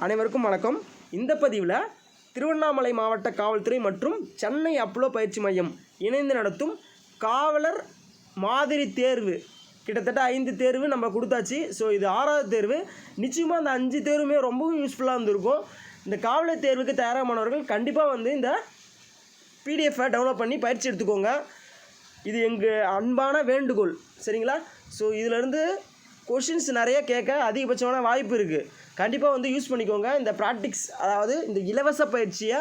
அனைவருக்கும் வணக்கம். இந்த பதிவில் திருவண்ணாமலை மாவட்ட காவல்துறை மற்றும் சென்னை அப்ளோ பயிற்சி மையம் இணைந்து நடத்தும் காவலர் மாதிரி தேர்வு, கிட்டத்தட்ட 5 தேர்வு நம்ம கொடுத்தாச்சு. ஸோ இது 6வது தேர்வு. நிச்சயமாக அந்த 5 தேர்வுமே ரொம்பவும் யூஸ்ஃபுல்லாக இருந்திருக்கும். இந்த காவலர் தேர்வுக்கு தயாரானவர்கள் கண்டிப்பாக இந்த பிடிஎஃப்பை டவுன்லோட் பண்ணி பயிற்சி எடுத்துக்கோங்க. இது எங்கள் அன்பான வேண்டுகோள், சரிங்களா? ஸோ இதிலேருந்து கொஷின்ஸ் நிறைய கேட்க அதிகபட்சமான வாய்ப்பு இருக்குது. கண்டிப்பாக யூஸ் பண்ணிக்கோங்க. இந்த ப்ராக்டிக்ஸ், அதாவது இந்த இலவச பயிற்சியை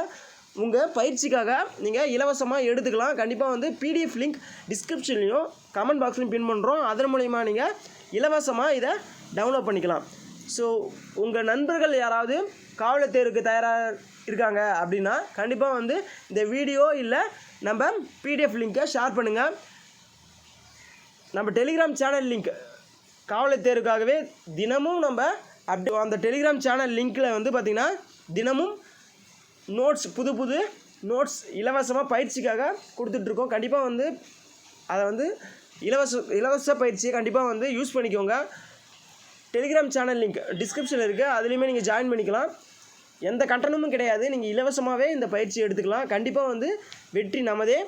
உங்கள் பயிற்சிக்காக நீங்கள் இலவசமாக எடுத்துக்கலாம். கண்டிப்பாக பிடிஎஃப் லிங்க் டிஸ்கிரிப்ஷன்லையும் கமெண்ட் பாக்ஸ்லையும் பின் பண்ணுறோம். அதன் மூலிமா நீங்கள் இலவசமாக இதை டவுன்லோட் பண்ணிக்கலாம். ஸோ உங்கள் நண்பர்கள் யாராவது காவலர் தேர்வுக்கு தயாராக இருக்காங்க அப்படின்னா கண்டிப்பாக இந்த வீடியோ இல்லை நம்ம பிடிஎஃப் லிங்க்கை ஷேர் பண்ணுங்கள். நம்ம டெலிகிராம் சேனல் லிங்க் காவலர் தேர்வுக்காகவே தினமும் நம்ம அந்த டெலிகிராம் சேனல் லிங்க்கில் பார்த்திங்கன்னா தினமும் நோட்ஸ், புது நோட்ஸ் இலவசமாக பயிற்சிக்காக கொடுத்துட்ருக்கோம். கண்டிப்பாக அதை இலவச பயிற்சியை கண்டிப்பாக யூஸ் பண்ணிக்கோங்க. டெலிகிராம் சேனல் லிங்க் டிஸ்கிரிப்ஷனில் இருக்குது, அதுலேயுமே நீங்கள் ஜாயின் பண்ணிக்கலாம். எந்த கட்டணமும் கிடையாது. நீங்கள் இலவசமாகவே இந்த பயிற்சியை எடுத்துக்கலாம். கண்டிப்பாக வெற்றி நமதே.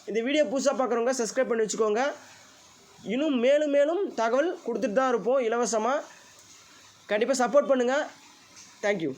இந்த வீடியோ புதுசாக பார்க்குறவங்க சப்ஸ்கிரைப் பண்ணி வச்சுக்கோங்க. இன்னும் மேலும் தகவல் கொடுத்துட்டு தான் இருப்போம் இலவசமாக. கண்டிப்பாக சப்போர்ட் பண்ணுங்கள். தேங்க்யூ.